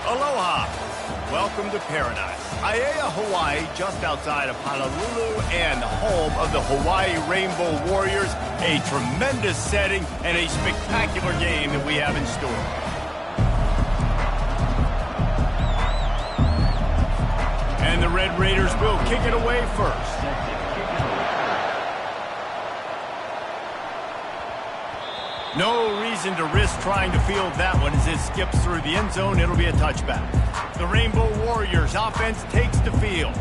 Aloha. Welcome to paradise. Aiea, Hawaii, just outside of Honolulu and home of the Hawaii Rainbow Warriors. A tremendous setting and a spectacular game that we have in store. And the Red Raiders will kick it away first. No reason to risk trying to field that one as it skips through the end zone. It'll be a touchback. The Rainbow Warriors offense takes the field.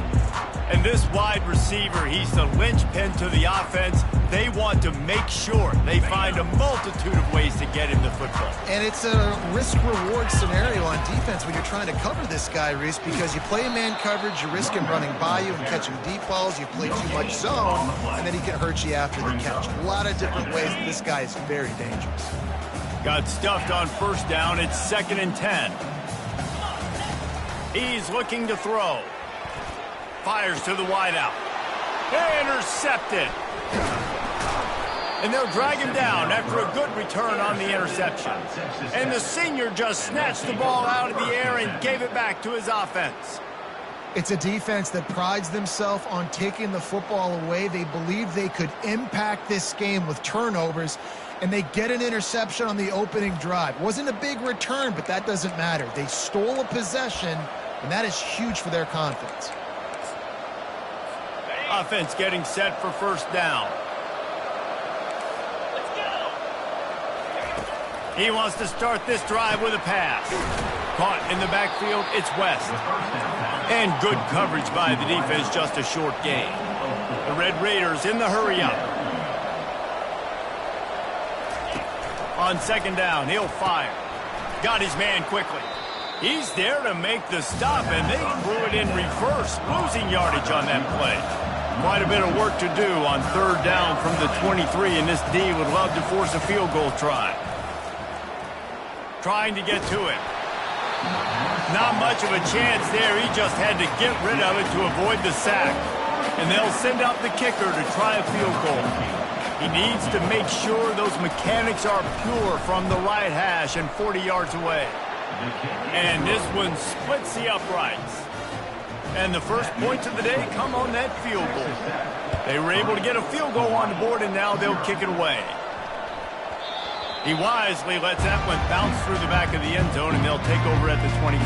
And this wide receiver, he's the linchpin to the offense. They want to make sure they find a multitude of ways to get him the football. And it's a risk-reward scenario on defense when you're trying to cover this guy, Reese, because you play man coverage, you risk him running by you and catching deep balls, you play too much zone, and then he can hurt you after the catch. A lot of different ways that this guy is very dangerous. Got stuffed on first down. It's 2nd and 10. He's looking to throw. Fires to the wideout. Intercepted. And they'll drag him down after a good return on the interception. And the senior just snatched the ball out of the air and gave it back to his offense. It's a defense that prides themselves on taking the football away. They believe they could impact this game with turnovers, and they get an interception on the opening drive. Wasn't a big return, but that doesn't matter. They stole a possession, and that is huge for their confidence. Offense getting set for first down. He wants to start this drive with a pass. Caught in the backfield, it's West. And good coverage by the defense, just a short gain. The Red Raiders in the hurry-up. On 2nd down, he'll fire. Got his man quickly. He's there to make the stop, and they threw it in reverse, losing yardage on that play. Quite a bit of work to do on 3rd down from the 23, and this D would love to force a field goal try. Trying to get to it. Not much of a chance there. He just had to get rid of it to avoid the sack. And they'll send out the kicker to try a field goal. He needs to make sure those mechanics are pure from the right hash and 40 yards away. And this one splits the uprights. And the first points of the day come on that field goal. They were able to get a field goal on the board, and now they'll kick it away. He wisely lets that one bounce through the back of the end zone, and they'll take over at the 25.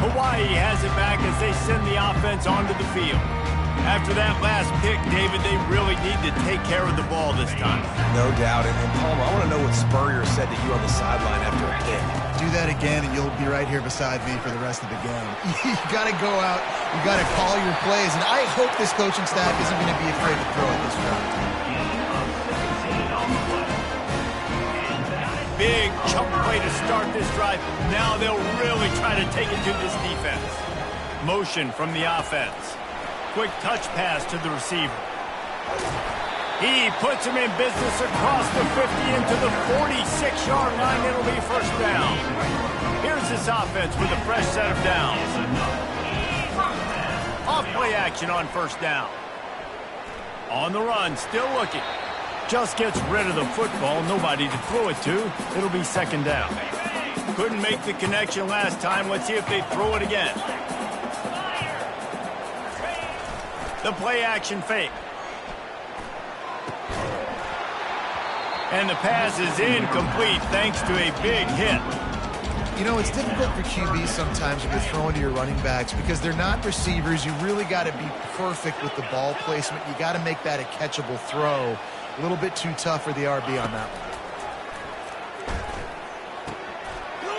Hawaii has it back as they send the offense onto the field. After that last pick, David, they really need to take care of the ball this time. No doubt. And Palmer, I want to know what Spurrier said to you on the sideline after a pick. Do that again, and you'll be right here beside me for the rest of the game. You got to go out. You got to call your plays. And I hope this coaching staff isn't going to be afraid to throw at this route. Big chunk play to start this drive. Now they'll really try to take it to this defense. Motion from the offense. Quick touch pass to the receiver. He puts him in business across the 50 into the 46-yard line. It'll be first down. Here's this offense with a fresh set of downs. Off play action on first down. On the run, still looking. Just gets rid of the football. Nobody to throw it to. It'll be 2nd down. Couldn't make the connection last time. Let's see if they throw it again. The play action fake. And the pass is incomplete thanks to a big hit. You know, it's difficult for QBs sometimes when you're throwing to your running backs because they're not receivers. You really got to be perfect with the ball placement. You got to make that a catchable throw. A little bit too tough for the RB on that one.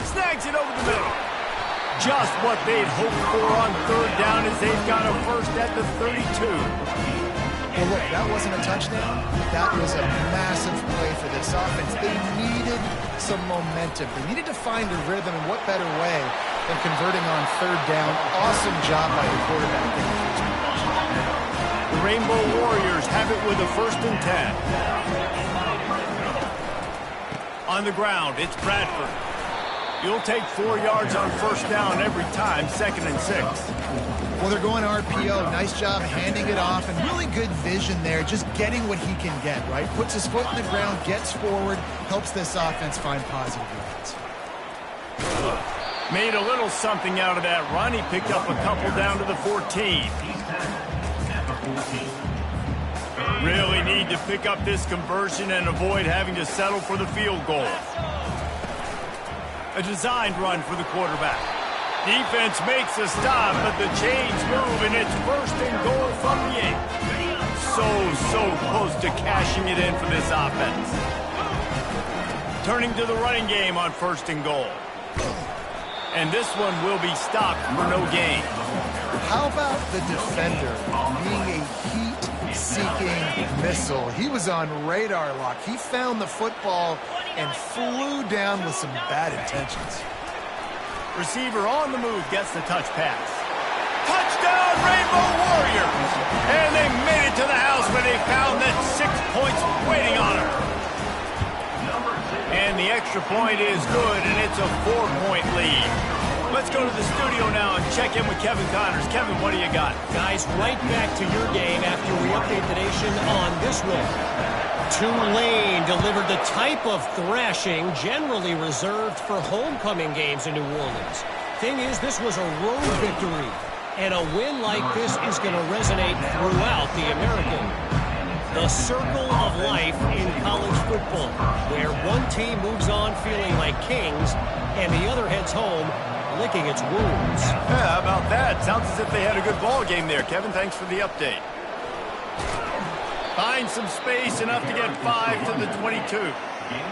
Snags it over the middle. Just what they'd hoped for on 3rd down as they've got a first at the 32. Well, look, that wasn't a touchdown. That was a massive play for this offense. They needed some momentum. They needed to find a rhythm, and what better way than converting on 3rd down. Awesome job by the quarterback. The Rainbow Warriors have it with a 1st and 10. On the ground, it's Bradford. You'll take 4 yards on first down every time, 2nd and 6. Well, they're going RPO. Nice job handing it off, and really good vision there, just getting what he can get, right? Puts his foot in the ground, gets forward, helps this offense find positive yards. Made a little something out of that run. He picked up a couple down to the 14. Really need to pick up this conversion and avoid having to settle for the field goal. A designed run for the quarterback. Defense makes a stop, but the chains move, and it's 1st and goal from the 8. So close to cashing it in for this offense. Turning to the running game on 1st and goal. And this one will be stopped for no gain. How about the defender being a heat-seeking missile? He was on radar lock. He found the football and flew down with some bad intentions. Receiver on the move gets the touch pass. Touchdown, Rainbow Warriors! And they made it to the house where they found that 6 points waiting on her. And the extra point is good, and it's a 4-point lead. Let's go to the studio now and check in with Kevin Connors. Kevin, what do you got? Guys, right back to your game after we update the nation on this one. Tulane delivered the type of thrashing generally reserved for homecoming games in New Orleans. Thing is, this was a road victory, and a win like this is going to resonate throughout the American. The circle of life in college football, where one team moves on feeling like kings, and the other heads home licking its wounds. Yeah, how about that? Sounds as if they had a good ball game there. Kevin, thanks for the update. Find some space, enough to get 5 to the 22.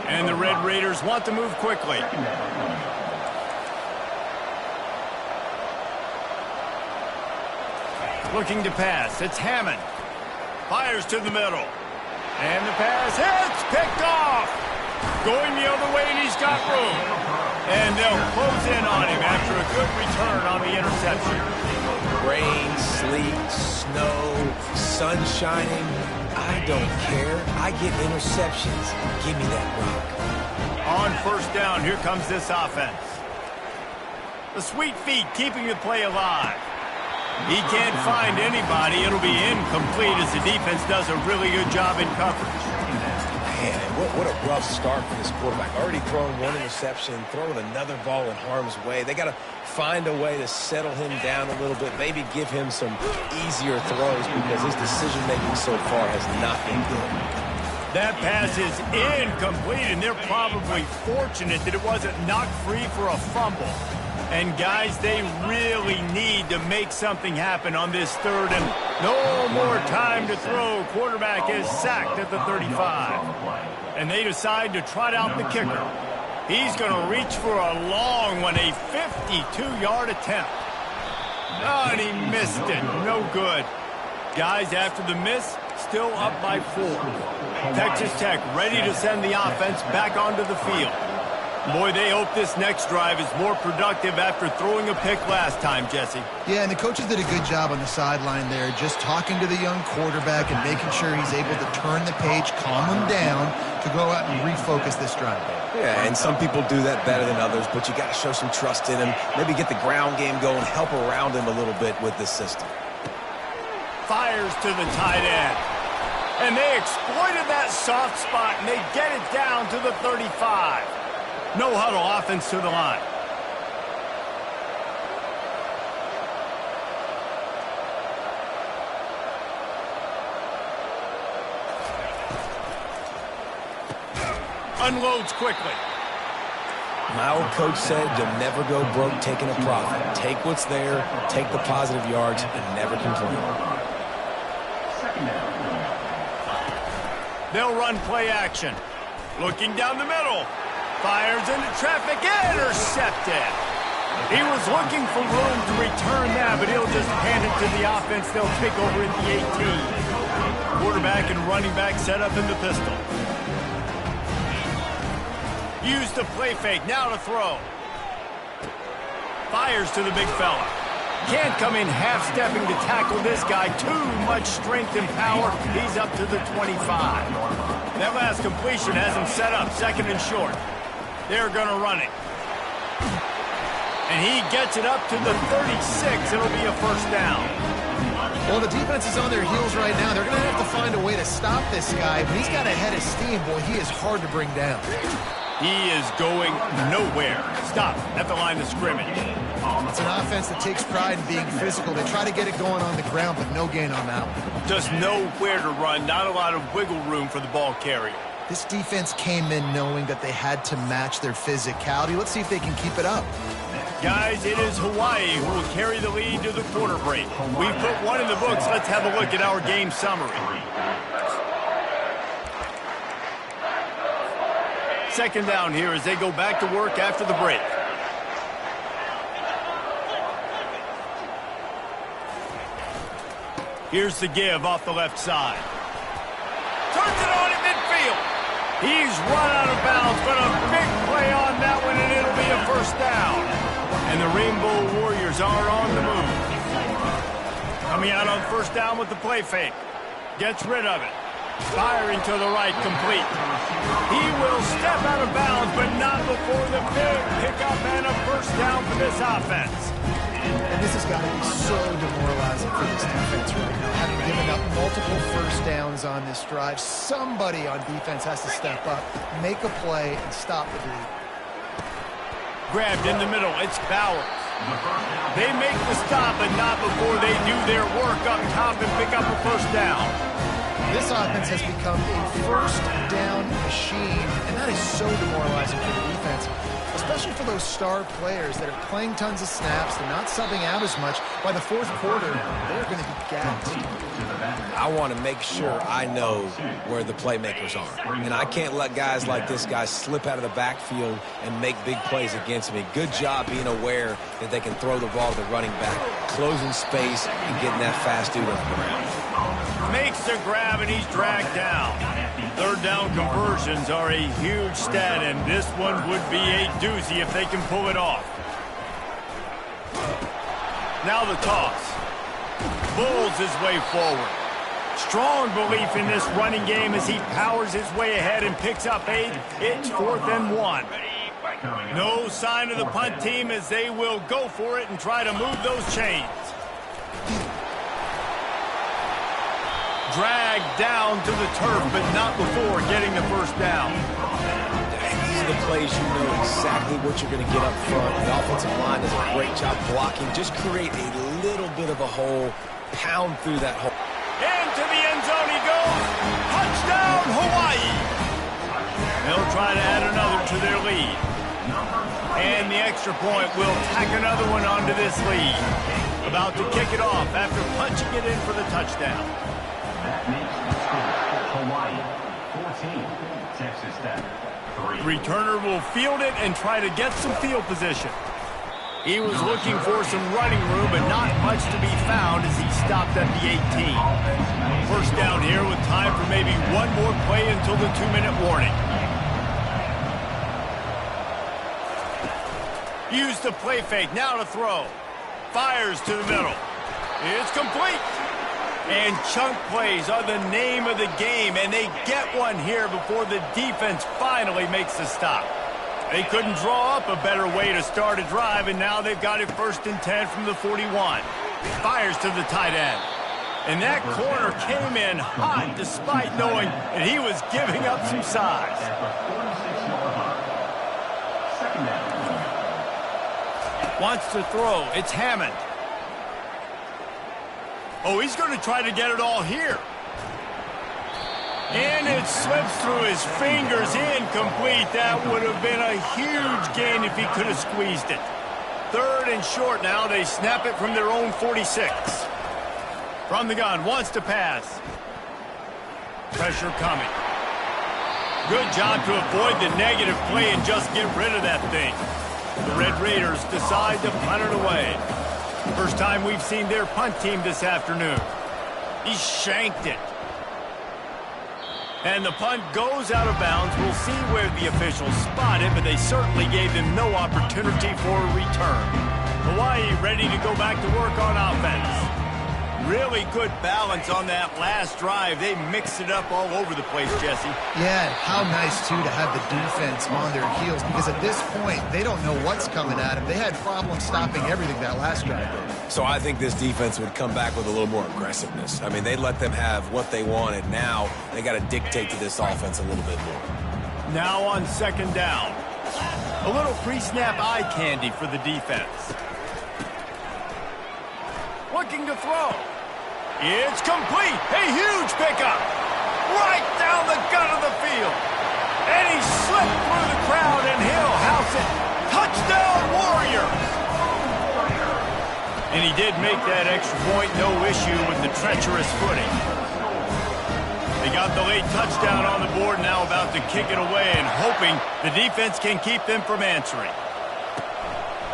And the Red Raiders want to move quickly. Looking to pass. It's Hammond. Fires to the middle. And the pass hits. Picked off. Going the other way, and he's got room. And they'll close in on him after a good return on the interception. Rain, sleet, snow, sun shining. I don't care. I get interceptions. Give me that rock. On 1st down, here comes this offense. The sweet feet keeping the play alive. He can't find anybody. It'll be incomplete as the defense does a really good job in coverage. Man, what a rough start for this quarterback. Already throwing 1 interception, throwing another ball in harm's way. They got to find a way to settle him down a little bit, maybe give him some easier throws because his decision-making so far has not been good. That pass is incomplete, and they're probably fortunate that it wasn't knocked free for a fumble. And, guys, they really need to make something happen on this 3rd, and no more time to throw. Quarterback is sacked at the 35. And they decide to trot out the kicker. He's going to reach for a long one, a 52-yard attempt. Oh, and he missed it. No good. Guys, after the miss, still up by 4. Texas Tech ready to send the offense back onto the field. Boy, they hope this next drive is more productive after throwing a pick last time, Jesse. Yeah, and the coaches did a good job on the sideline there, just talking to the young quarterback and making sure he's able to turn the page, calm him down to go out and refocus this drive. Yeah, and some people do that better than others, but you got to show some trust in him, maybe get the ground game going, help around him a little bit with this system. Fires to the tight end. And they exploited that soft spot, and they get it down to the 35. No huddle offense to the line. Unloads quickly. My old coach said you'll never go broke taking a profit. Take what's there, take the positive yards, and never complain. They'll run play action. Looking down the middle. Fires into traffic, intercepted. He was looking for room to return that, but he'll just hand it to the offense. They'll take over at the 18. Quarterback and running back set up in the pistol. Use the play fake, now to throw. Fires to the big fella. Can't come in half-stepping to tackle this guy. Too much strength and power. He's up to the 25. That last completion has him set up, 2nd and short. They're going to run it. And he gets it up to the 36. It'll be a 1st down. Well, the defense is on their heels right now. They're going to have to find a way to stop this guy, but he's got a head of steam. Boy, he is hard to bring down. He is going nowhere. Stop at the line of scrimmage. It's an offense that takes pride in being physical. They try to get it going on the ground, but no gain on that one. Just nowhere to run. Not a lot of wiggle room for the ball carrier. This defense came in knowing that they had to match their physicality. Let's see if they can keep it up. Guys, it is Hawaii who will carry the lead to the quarter break. We've put one in the books. Let's have a look at our game summary. Second down here as they go back to work after the break. Here's the give off the left side. Turns it on in midfield. He's run out of bounds, but a big play on that one, and it'll be a first down. And the Rainbow Warriors are on the move. Coming out on first down with the play fake. Gets rid of it. Firing to the right, complete. He will step out of bounds, but not before the big pickup and a first down for this offense. And this has got to be so demoralizing for this defense right now. Having given up multiple first downs on this drive, somebody on defense has to step up, make a play, and stop the bleed. Grabbed in the middle, it's Bowers. They make the stop, but not before they do their work up top and pick up a first down. This offense has become a first down machine, and that is so demoralizing for the defense, especially for those star players that are playing tons of snaps. They're not subbing out as much. By the fourth quarter, they're going to be gassed. I want to make sure I know where the playmakers are. And I can't let guys like this guy slip out of the backfield and make big plays against me. Good job being aware that they can throw the ball to the running back, closing space, and getting that fast dude on the ground. Makes the grab, and he's dragged down. Third down conversions are a huge stat, and this one would be a doozy if they can pull it off. Now the toss. Bulls his way forward. Strong belief in this running game as he powers his way ahead and picks up 8. It's 4th and 1. No sign of the punt team as they will go for it and try to move those chains. Dragged down to the turf, but not before getting the first down. These are the plays you know exactly what you're going to get up front. The offensive line does a great job blocking. Just create a little bit of a hole, pound through that hole. Into the end zone he goes. Touchdown, Hawaii. They'll try to add another to their lead. And the extra point will tack another one onto this lead. About to kick it off after punching it in for the touchdown. That makes the score Hawaii 14, Texas Tech 3. Returner will field it and try to get some field position. He was looking for some running room, but not much to be found as he stopped at the 18. First down here with time for maybe one more play until the 2-minute warning. Use the play fake, now to throw. Fires to the middle. It's complete. And chunk plays are the name of the game, and they get one here before the defense finally makes the stop. They couldn't draw up a better way to start a drive, and now they've got it 1st and 10 from the 41. Fires to the tight end. And that corner came in hot despite knowing that he was giving up some size. Wants to throw. It's Hammond. Oh, he's going to try to get it all here. And it slips through his fingers, incomplete. That would have been a huge gain if he could have squeezed it. 3rd and short now. They snap it from their own 46. From the gun, wants to pass. Pressure coming. Good job to avoid the negative play and just get rid of that thing. The Red Raiders decide to punt it away. First time we've seen their punt team this afternoon. He shanked it. And the punt goes out of bounds. We'll see where the officials spot it, but they certainly gave them no opportunity for a return. Hawaii ready to go back to work on offense. Really good balance on that last drive. They mixed it up all over the place, Jesse. Yeah, how nice, too, to have the defense on their heels, because at this point, they don't know what's coming at them. They had problems stopping everything that last drive did. So I think this defense would come back with a little more aggressiveness. I mean, they let them have what they wanted. Now they got to dictate to this offense a little bit more. Now on second down. A little pre-snap eye candy for the defense. Looking to throw. It's complete. A huge pickup. Right down the gut of the field. And he slipped through the crowd, and he'll house it. Touchdown, Warriors! And he did make that extra point, no issue with the treacherous footing. They got the late touchdown on the board, now about to kick it away and hoping the defense can keep them from answering.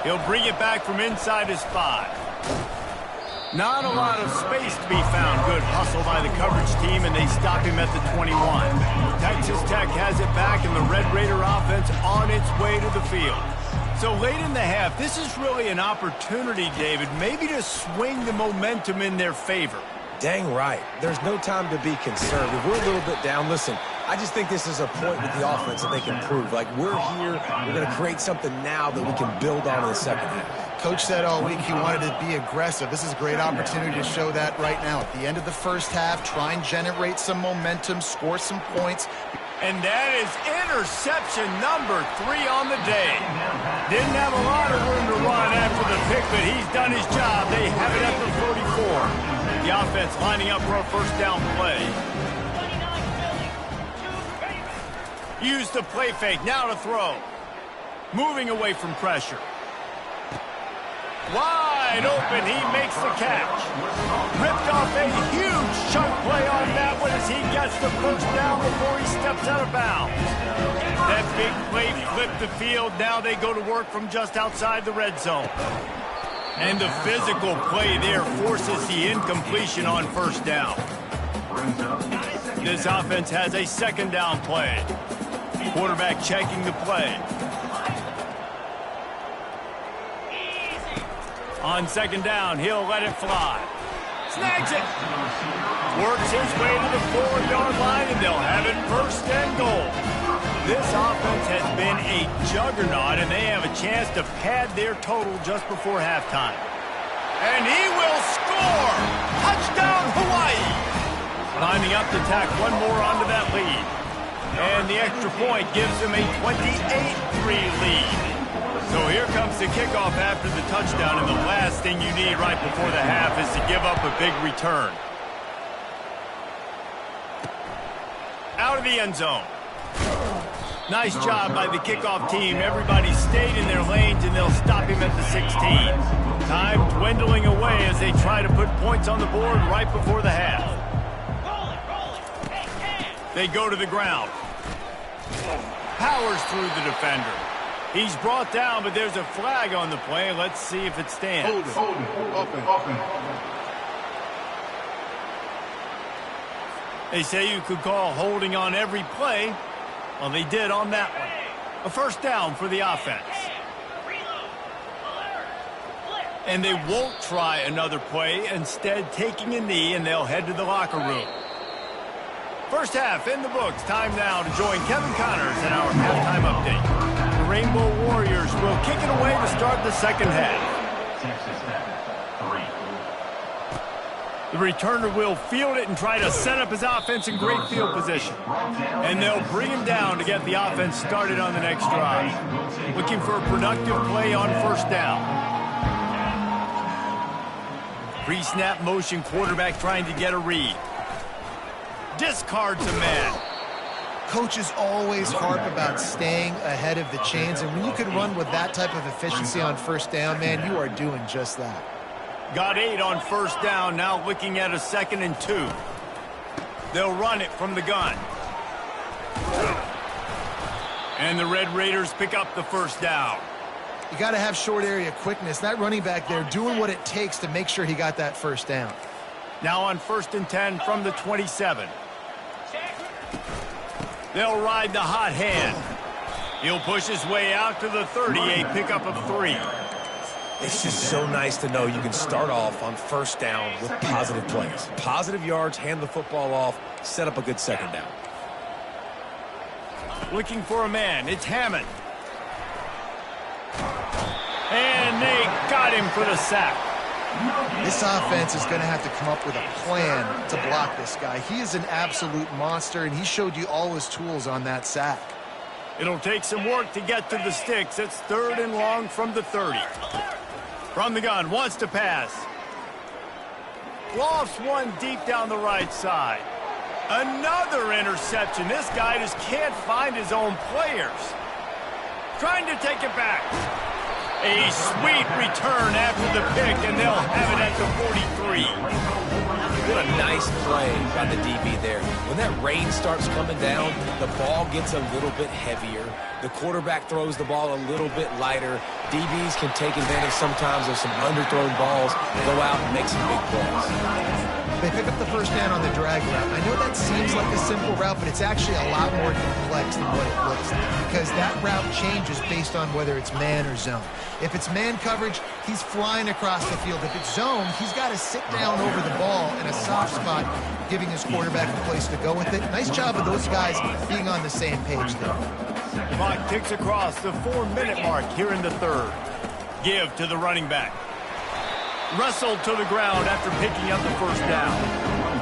He'll bring it back from inside his 5. Not a lot of space to be found. Good hustle by the coverage team, and they stop him at the 21. Texas Tech has it back, and the Red Raider offense on its way to the field. So late in the half, this is really an opportunity, David, maybe to swing the momentum in their favor. Dang right. There's no time to be concerned. If we're a little bit down, listen, I just think this is a point with the offense that they can prove. Like, we're here, we're going to create something now that we can build on in the second half. Coach said all week he wanted to be aggressive. This is a great opportunity to show that right now. At the end of the first half, try and generate some momentum, score some points. And that is interception number 3 on the day. Didn't have a lot of room to run after the pick, but he's done his job. They have it at the 44. The offense lining up for a first down play. Use the play fake, now to throw. Moving away from pressure. Wide open, he makes the catch. Ripped off a huge chunk play on that one as he gets the first down before he steps out of bounds. That big play flipped the field. Now they go to work from just outside the red zone. And the physical play there forces the incompletion on first down. This offense has a second down play. Quarterback checking the play. On second down, he'll let it fly. Snags it. Works his way to the 4-yard line, and they'll have it first and goal. This offense has been a juggernaut, and they have a chance to pad their total just before halftime. And he will score! Touchdown, Hawaii! Lining up to tack one more onto that lead. And the extra point gives them a 28-3 lead. So here comes the kickoff after the touchdown, and the last thing you need right before the half is to give up a big return. Out of the end zone. Nice job by the kickoff team. Everybody stayed in their lanes, and they'll stop him at the 16. Time dwindling away as they try to put points on the board right before the half. They go to the ground. Powers through the defender. He's brought down, but there's a flag on the play. Let's see if it stands. Hold it. Open. They say you could call holding on every play. Well, they did on that one. A first down for the offense. And they won't try another play, instead taking a knee, and they'll head to the locker room. First half in the books. Time now to join Kevin Connors in our halftime update. The Rainbow Warriors will kick it away to start the second half. Texas Tech, 3. The returner will field it and try to set up his offense in great field position. And they'll bring him down to get the offense started on the next drive. Looking for a productive play on first down. Pre-snap motion, quarterback trying to get a read. Discards a man. Coaches always harp about staying ahead of the chains, and when you can run with that type of efficiency on first down, man, you are doing just that. Got 8 on first down, now looking at a 2nd and 2. They'll run it from the gun. And the Red Raiders pick up the first down. You got to have short area quickness. That running back there doing what it takes to make sure he got that first down. Now on 1st and 10 from the 27. They'll ride the hot hand. He'll push his way out to the 30, a pickup of 3. It's just so nice to know you can start off on first down with positive plays. Positive yards, hand the football off, set up a good second down. Looking for a man. It's Hammond. And they got him for the sack. This offense is going to have to come up with a plan to block this guy. He is an absolute monster, and he showed you all his tools on that sack. It'll take some work to get to the sticks. It's 3rd and long from the 30. From the gun, wants to pass. Lofts one deep down the right side. Another interception. This guy just can't find his own players. Trying to take it back. A sweet return after the pick, and they'll have it at the 43. What a nice play by the DB there. When that rain starts coming down, the ball gets a little bit heavier. The quarterback throws the ball a little bit lighter. DBs can take advantage sometimes of some underthrown balls and go out and make some big plays. They pick up the first down on the drag route. I know that seems like a simple route, but it's actually a lot more complex than what it looks like because that route changes based on whether it's man or zone. If it's man coverage, he's flying across the field. If it's zone, he's got to sit down over the ball in a soft spot, giving his quarterback a place to go with it. Nice job of those guys being on the same page there. Clock ticks across the 4-minute mark here in the 3rd. Give to the running back. Wrestled to the ground after picking up the first down.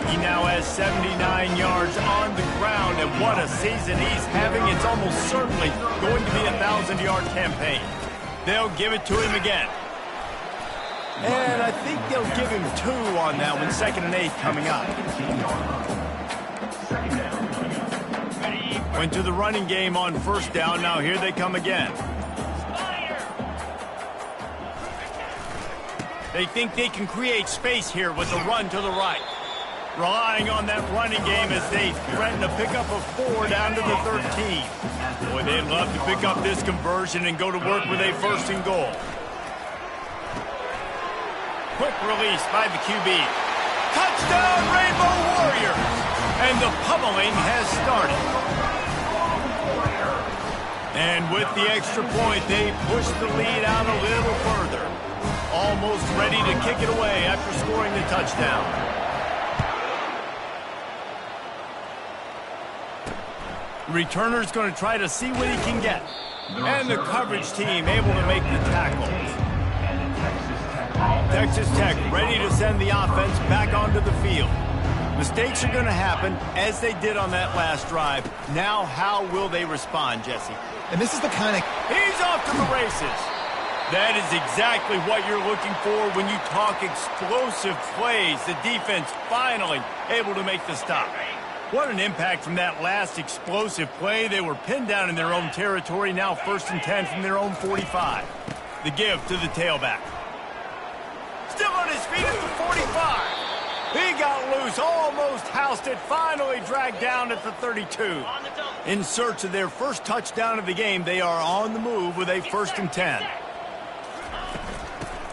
He now has 79 yards on the ground, and what a season he's having. It's almost certainly going to be a 1,000-yard campaign. They'll give it to him again. And I think they'll give him 2 on that one. 2nd and 8 coming up. Went to the running game on first down. Now here they come again. They think they can create space here with a run to the right. Relying on that running game as they threaten to pick up a 4 down to the 13. Boy, they'd love to pick up this conversion and go to work with a 1st and goal. Quick release by the QB. Touchdown, Rainbow Warriors! And the pummeling has started. And with the extra point, they push the lead out a little further. Almost ready to kick it away after scoring the touchdown. The returner's going to try to see what he can get. And the coverage team able to make the tackles. Texas Tech ready to send the offense back onto the field. Mistakes are going to happen as they did on that last drive. Now how will they respond, Jesse? And this is the kind of... He's off to the races. That is exactly what you're looking for when you talk explosive plays. The defense finally able to make the stop. What an impact from that last explosive play. They were pinned down in their own territory. Now 1st and 10 from their own 45. The give to the tailback. Still on his feet at the 45. He got loose, almost housed it, finally dragged down at the 32. In search of their first touchdown of the game, they are on the move with a 1st and 10.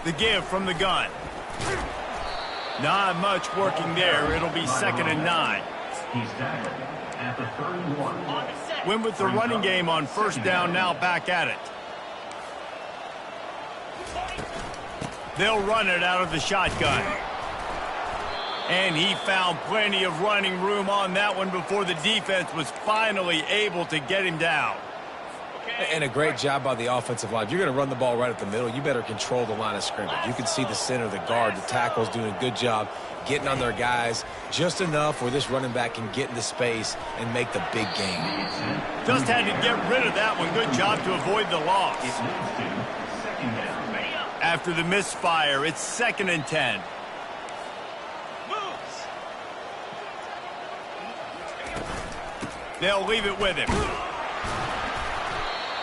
The give from the gun. Not much working there. It'll be 2nd and 9. He's tackled at the 31. Win with the running game on first down, now back at it. They'll run it out of the shotgun. And he found plenty of running room on that one before the defense was finally able to get him down. And a great job by the offensive line. If you're going to run the ball right at the middle, you better control the line of scrimmage. You can see the center, the guard, the tackles doing a good job getting on their guys just enough where this running back can get into space and make the big game. Just had to get rid of that one. Good job to avoid the loss. After the misfire, it's 2nd and 10. They'll leave it with him.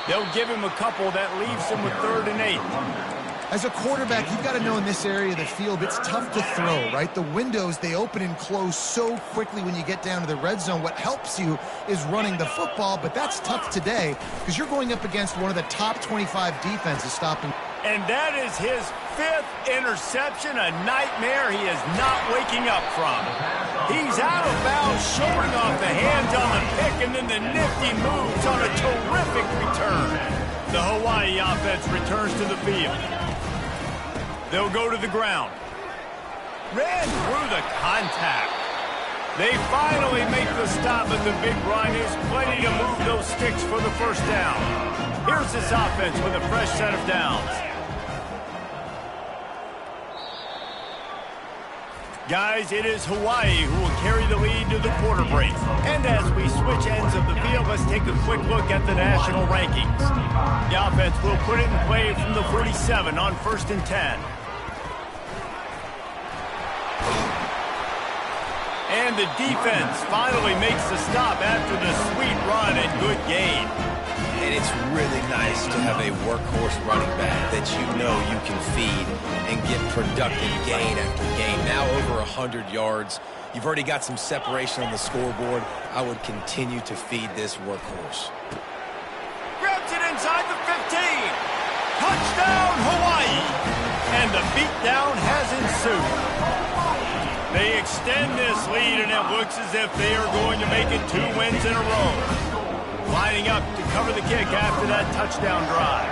They'll give him a couple. That leaves him with 3rd and 8. As a quarterback, you've got to know in this area of the field, it's tough to throw, right? The windows, they open and close so quickly when you get down to the red zone. What helps you is running the football, but that's tough today because you're going up against one of the top 25 defenses stopping. And that is his 5th interception, a nightmare he is not waking up from. He's out of bounds, showing off the hands on the pick, and then the nifty moves on a terrific return. The Hawaii offense returns to the field. They'll go to the ground. Ran through the contact. They finally make the stop, but the big run is plenty to move those sticks for the first down. Here's this offense with a fresh set of downs. Guys, it is Hawaii who will carry the lead to the quarter break. And as we switch ends of the field, let's take a quick look at the national rankings. The offense will put it in play from the 47 on 1st and 10. And the defense finally makes the stop after the sweet run and good gain. And it's really nice to have a workhorse running back that you know you can feed and get productive gain after gain. Now over 100 yards. You've already got some separation on the scoreboard. I would continue to feed this workhorse. Grabs it inside the 15. Touchdown, Hawaii. And the beatdown has ensued. They extend this lead, and it looks as if they are going to make it 2 wins in a row. Lining up to cover the kick after that touchdown drive.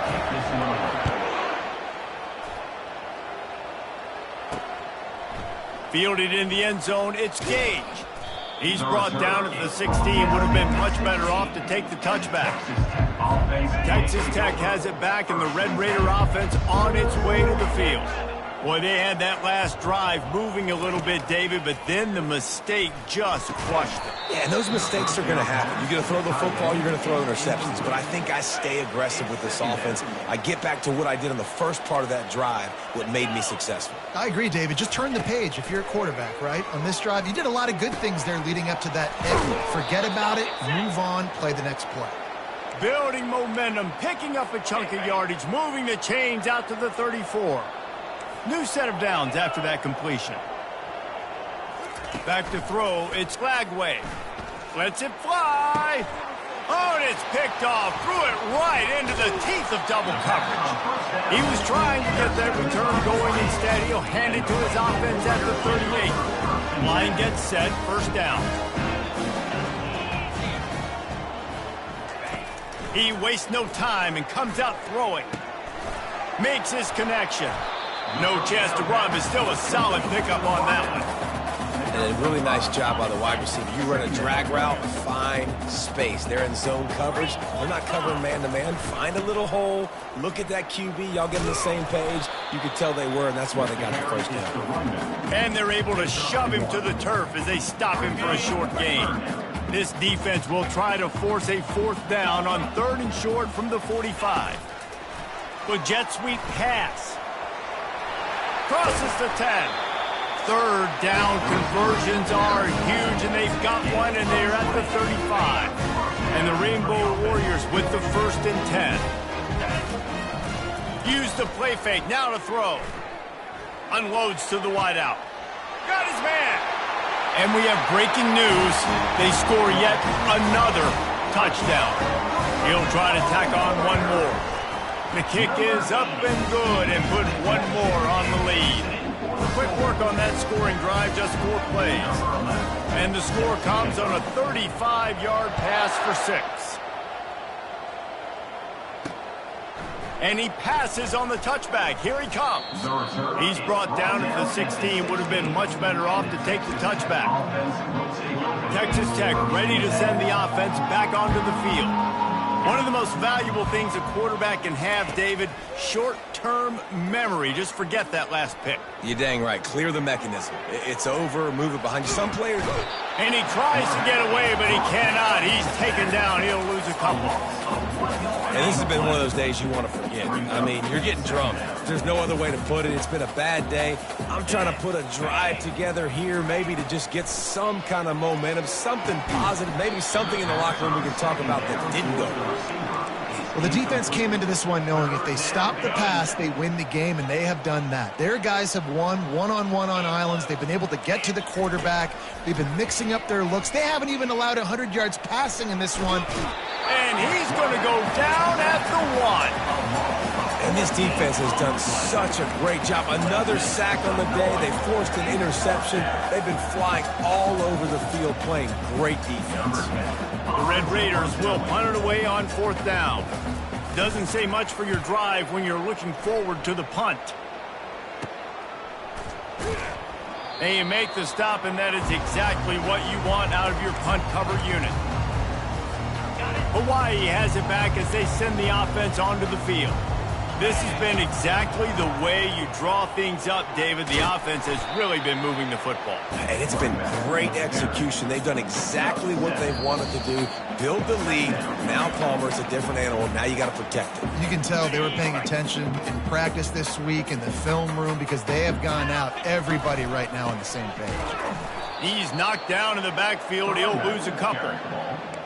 Fielded in the end zone, it's Gage. He's brought down at the 16. Would have been much better off to take the touchback. Texas Tech has it back, and the Red Raider offense on its way to the field. Boy, they had that last drive moving a little bit, David, but then the mistake just crushed it. Yeah, and those mistakes are going to happen. You're going to throw the football, you're going to throw interceptions, but I think I stay aggressive with this offense. I get back to what I did in the first part of that drive, what made me successful. I agree, David. Just turn the page if you're a quarterback, right? On this drive, you did a lot of good things there leading up to that hit. Forget about it, move on, play the next play. Building momentum, picking up a chunk of yardage, moving the chains out to the 34. New set of downs after that completion. Back to throw, it's Lagway. Lets it fly. Oh, and it's picked off. Threw it right into the teeth of double coverage. He was trying to get that return going. Instead, he'll hand it to his offense at the 38. Line gets set, first down. He wastes no time and comes out throwing. Makes his connection. No chance to run, but still a solid pickup on that one. And a really nice job by the wide receiver. You run a drag route, find space. They're in zone coverage. They're not covering man-to-man. Find a little hole. Look at that QB. Y'all get on the same page. You could tell they were, and that's why they got the first down. And they're able to shove him to the turf as they stop him for a short gain. This defense will try to force a 4th down on 3rd and short from the 45. The jet sweep pass. Crosses the 10. 3rd down conversions are huge, and they've got one, and they're at the 35. And the Rainbow Warriors with the 1st and 10. Use the play fake, now to throw. Unloads to the wideout. Got his man. And we have breaking news. They score yet another touchdown. He'll try to tack on one more. The kick is up and good and put one more on the lead. Quick work on that scoring drive, just 4 plays. And the score comes on a 35-yard pass for 6. And he passes on the touchback. Here he comes. He's brought down at the 16. Would have been much better off to take the touchback. Texas Tech ready to send the offense back onto the field. One of the most valuable things a quarterback can have, David, short-term memory. Just forget that last pick. You're dang right. Clear the mechanism. It's over. Move it behind you. Some players... And he tries to get away, but he cannot. He's taken down. He'll lose a couple. And this has been one of those days you want to forget. I mean, you're getting drunk. There's no other way to put it. It's been a bad day. I'm trying to put a drive together here, maybe to just get some kind of momentum, something positive, maybe something in the locker room we can talk about that didn't go well. Well, the defense came into this one knowing if they stop the pass, they win the game, and they have done that. Their guys have won one-on-one on islands. They've been able to get to the quarterback. They've been mixing up their looks. They haven't even allowed 100 yards passing in this one. And he's going to go down at the 1. And this defense has done such a great job. Another sack on the day. They forced an interception. They've been flying all over the field playing great defense. The Red Raiders will punt it away on 4th down. Doesn't say much for your drive when you're looking forward to the punt. And you make the stop, and that is exactly what you want out of your punt cover unit. Hawaii has it back as they send the offense onto the field. This has been exactly the way you draw things up, David. The offense has really been moving the football. And it's been great execution. They've done exactly what they've wanted to do. Build the lead. Now Palmer's a different animal. Now you got to protect it. You can tell they were paying attention in practice this week in the film room because they have gone out, everybody right now on the same page. He's knocked down in the backfield. He'll lose a couple.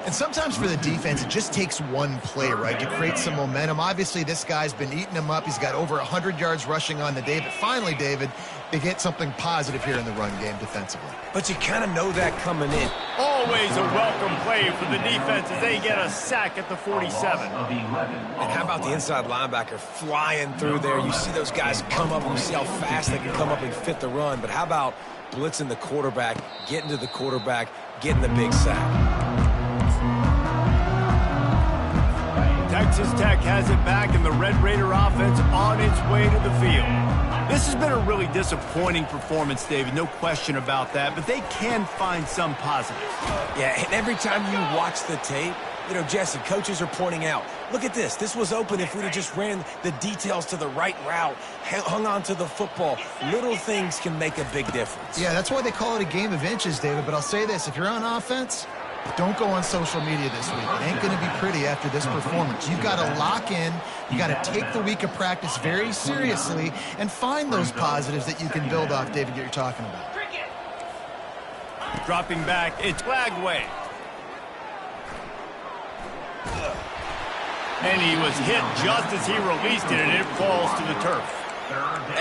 And sometimes for the defense, it just takes one play, right, to create some momentum. Obviously, this guy's been eating them up. He's got over 100 yards rushing on the day. But finally, David, they get something positive here in the run game defensively. But you kind of know that coming in. Always a welcome play for the defense as they get a sack at the 47. And how about the inside linebacker flying through there? You see those guys come up, and you see how fast they can come up and fit the run. But how about blitzing the quarterback, getting to the quarterback, getting the big sack? Texas Tech has it back, and the Red Raider offense on its way to the field. This has been a really disappointing performance, David, no question about that, but they can find some positives. Yeah, and every time you watch the tape, you know, Jesse, coaches are pointing out, look at this. This was open if we'd have just ran the details to the right route, hung on to the football. Little things can make a big difference. Yeah, that's why they call it a game of inches, David. But I'll say this, if you're on offense, don't go on social media this week. It ain't going to be pretty after this performance. You've got to lock in. You got to take the week of practice very seriously and find those positives that you can build off, David, that you're talking about. Dropping back, it's Flagway. And he was hit just as he released it, and it falls to the turf.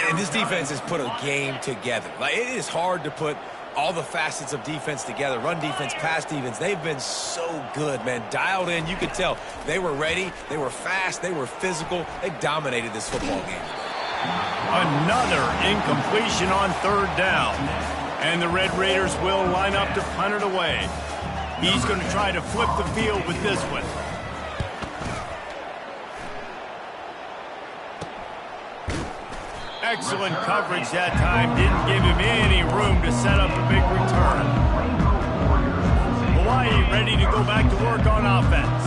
And this defense has put a game together. Like, it is hard to put all the facets of defense together. Run defense, pass defense. They've been so good, man. Dialed in. You could tell they were ready. They were fast. They were physical. They dominated this football game. Another incompletion on third down. And the Red Raiders will line up to punt it away. He's going to try to flip the field with this one. Excellent coverage that time. Didn't give him any room to set up a big return. Hawaii ready to go back to work on offense.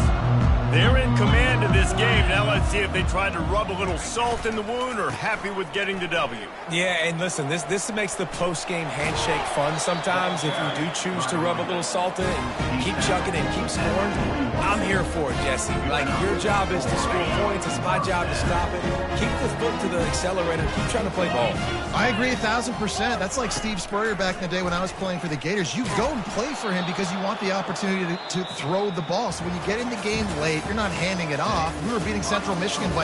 They're in command of this game. Now let's see if they try to rub a little salt in the wound or happy with getting the W. Yeah, and listen, this makes the post-game handshake fun sometimes. If you do choose to rub a little salt in it and keep chucking and keep scoring, I'm here for it, Jesse. Like, your job is to score points. It's my job to stop it. Keep the foot to the accelerator. Keep trying to play ball. I agree 1,000%. That's like Steve Spurrier back in the day when I was playing for the Gators. You go and play for him because you want the opportunity to throw the ball. So when you get in the game late, you're not handing it off. We were beating Central Michigan by